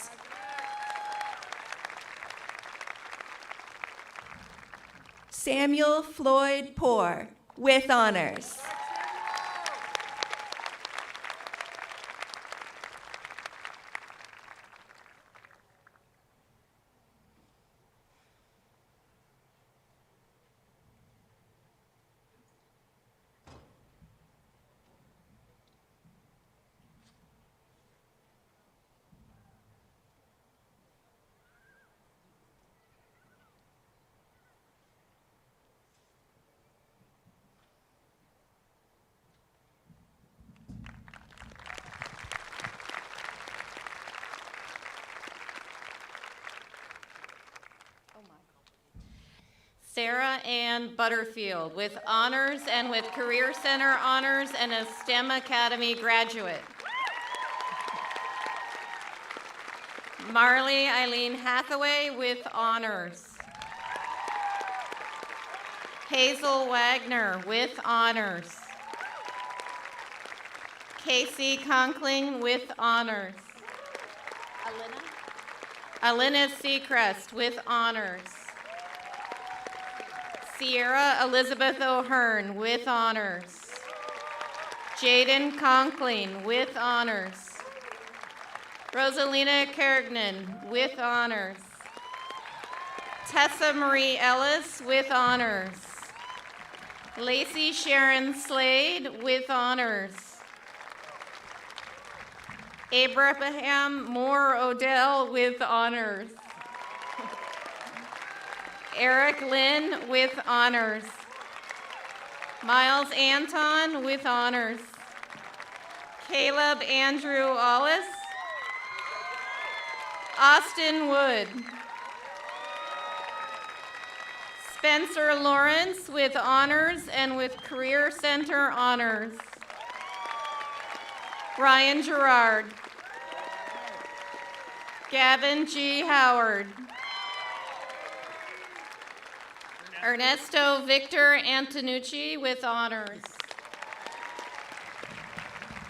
Samuel Floyd Poore, with honors. Sarah Ann Butterfield, with honors and with Career Center honors and a STEM Academy graduate. Marley Eileen Hathaway, with honors. Hazel Wagner, with honors. Casey Conkling, with honors. Alina Seacrest, with honors. Sierra Elizabeth O'Hearn, with honors. Jaden Conkling, with honors. Rosalina Kergnan, with honors. Tessa Marie Ellis, with honors. Lacey Sharon Slade, with honors. Abraham Moore Odell, with honors. Eric Lynn, with honors. Miles Anton, with honors. Caleb Andrew Ollis. Austin Wood. Spencer Lawrence, with honors and with Career Center honors. Ryan Gerard. Gavin G. Howard. Ernesto Victor Antonucci, with honors.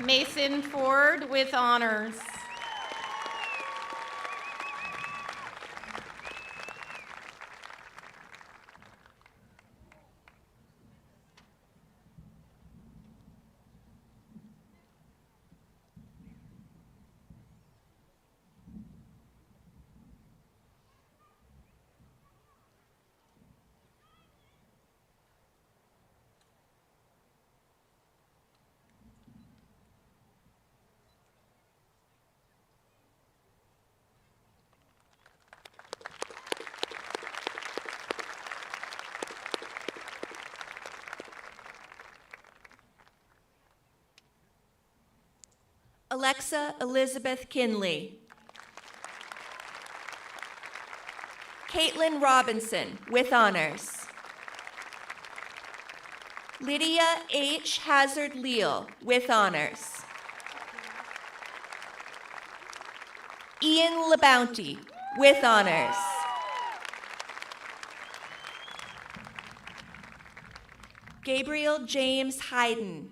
Mason Ford, with honors. Alexa Elizabeth Kinley. Caitlin Robinson, with honors. Lydia H. Hazard Leal, with honors. Ian LeBounty, with honors. Gabriel James Hayden.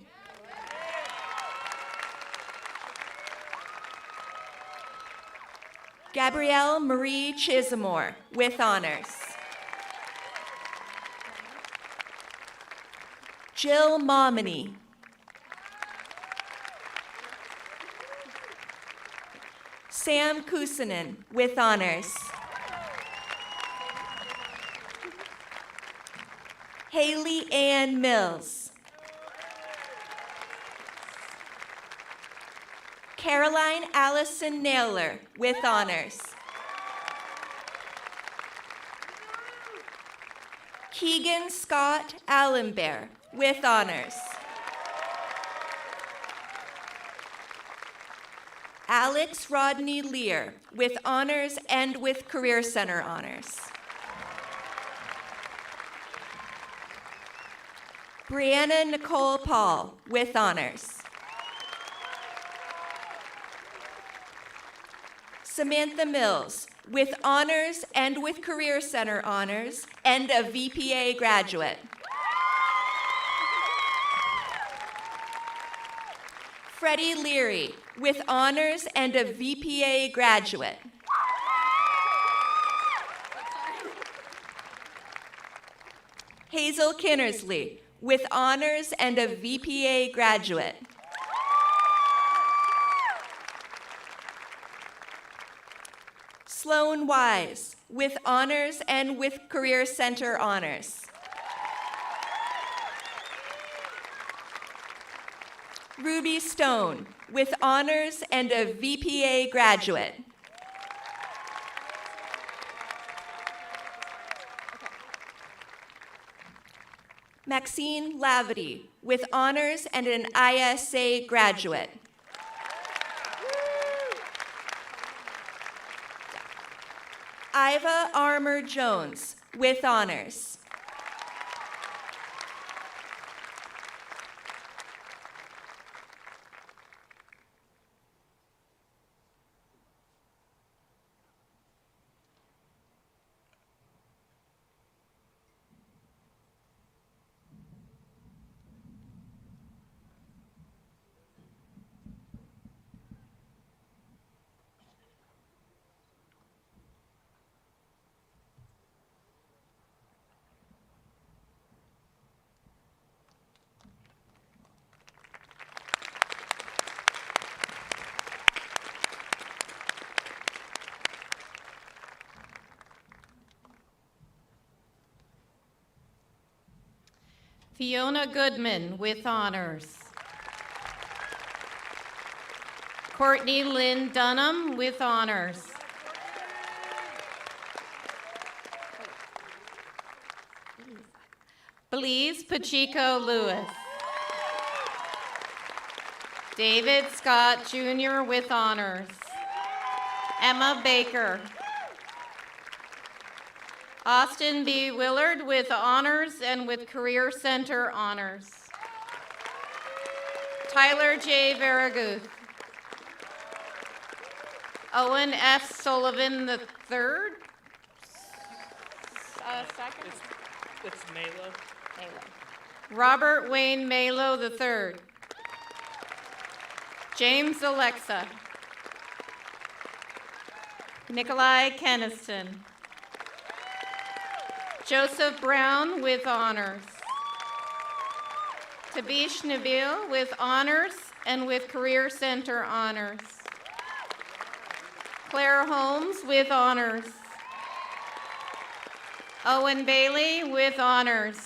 Gabrielle Marie Chisamore, with honors. Jill Momini. Sam Kusanen, with honors. Haley Ann Mills. Caroline Allison Naylor, with honors. Keegan Scott Allenbear, with honors. Alex Rodney Lear, with honors and with Career Center honors. Brianna Nicole Paul, with honors. Samantha Mills, with honors and with Career Center honors, and a VPA graduate. Freddie Leary, with honors and a VPA graduate. Hazel Kinnersley, with honors and a VPA graduate. Sloan Wise, with honors and with Career Center honors. Ruby Stone, with honors and a VPA graduate. Maxine Lavity, with honors and an ISA graduate. Iva Armour Jones, with honors. Fiona Goodman, with honors. Courtney Lynn Dunham, with honors. Belize Pacheco Lewis. David Scott Jr., with honors. Emma Baker. Austin B. Willard, with honors and with Career Center honors. Tyler J. Varaguth. Owen F. Sullivan III. Second? It's Malo. Robert Wayne Malo III. James Alexa. Nikolai Keniston. Joseph Brown, with honors. Tabish Nabil, with honors and with Career Center honors. Claire Holmes, with honors. Owen Bailey, with honors.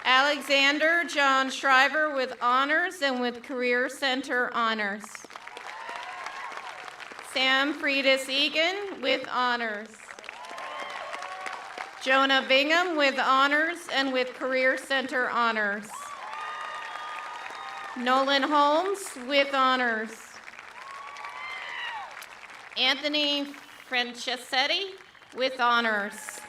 Alexander John Shriver, with honors and with Career Center honors. Sam Friedis Egan, with honors. Jonah Bingham, with honors and with Career Center honors. Nolan Holmes, with honors. Anthony Franceschetti, with honors.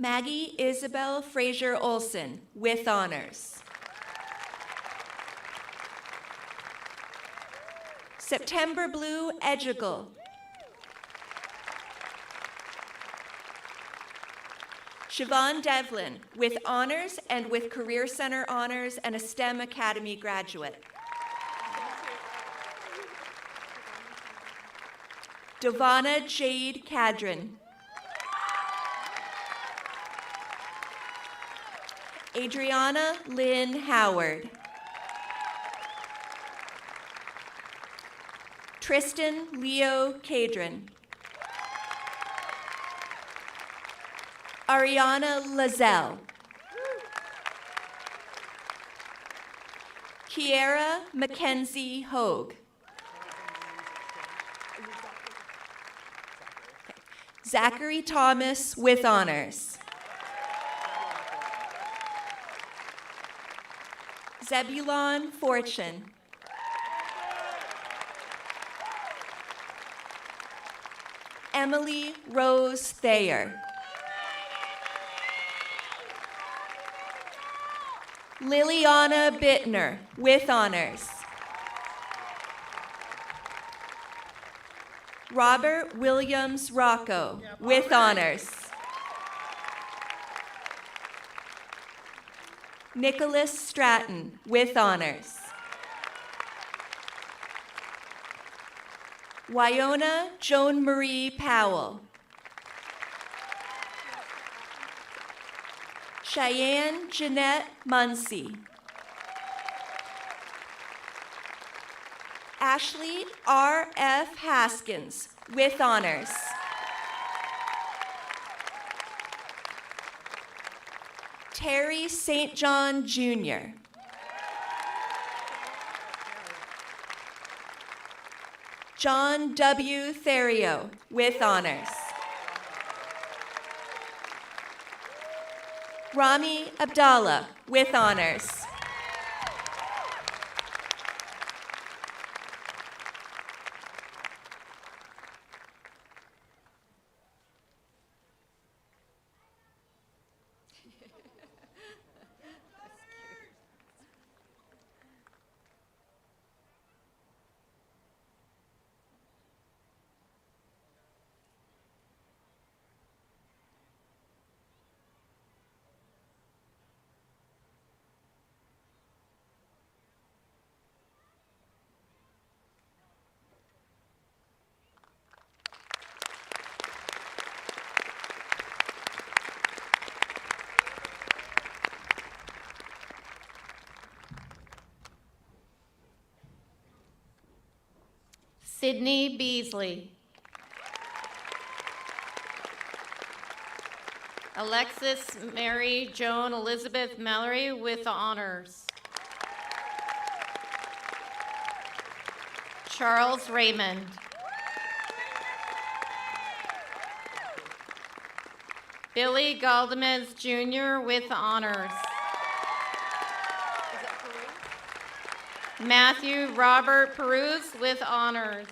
Maggie Isabel Fraser Olson, with honors. September Blue Edgigal. Siobhan Devlin, with honors and with Career Center honors and a STEM Academy graduate. Dovana Jade Cadron. Adriana Lynn Howard. Tristan Leo Cadron. Ariana Lazelle. Kiera Mackenzie Hogue. Zachary Thomas with honors. Zebulon Fortune. Emily Rose Thayer. Liliana Bittner with honors. Robert Williams Rocco with honors. Nicholas Stratton with honors. Wyona Joan Marie Powell. Cheyenne Jeanette Muncy. Ashley R.F. Haskins with honors. Terry St. John Jr. John W. Therio with honors. Rami Abdallah with honors. Sydney Beasley. Alexis Mary Joan Elizabeth Mallory with honors. Charles Raymond. Billy Galdamez Jr. with honors. Matthew Robert Peruse with honors.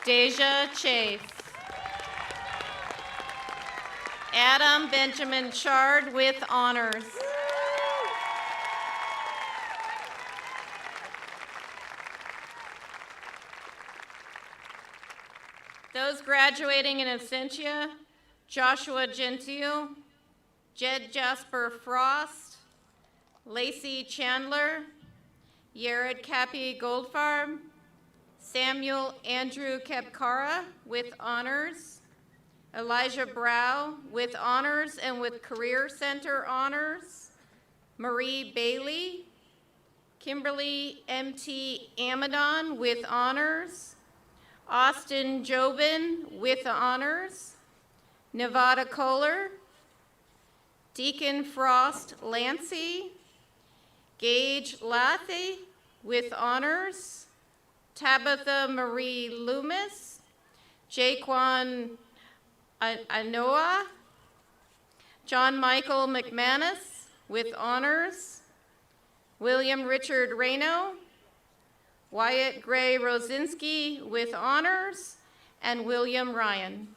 Deja Chase. Adam Benjamin Chard with honors. Those graduating in absentia: Joshua Gentile, Jed Jasper Frost, Lacey Chandler, Yared Cappy Goldfarb, Samuel Andrew Kepkara with honors, Elijah Brow with honors and with Career Center honors, Marie Bailey, Kimberly M.T. Amadon with honors, Austin Jobin with honors, Nevada Kohler, Deacon Frost Lancy, Gage Lathy with honors, Tabitha Marie Loomis, Jaquan Anoa, John Michael McManus with honors, William Richard Reno, Wyatt Gray Rosinski with honors, and William Ryan.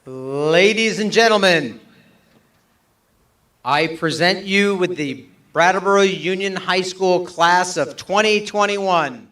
Ladies and gentlemen, I present you with the Brattleboro Union High School class of 2021.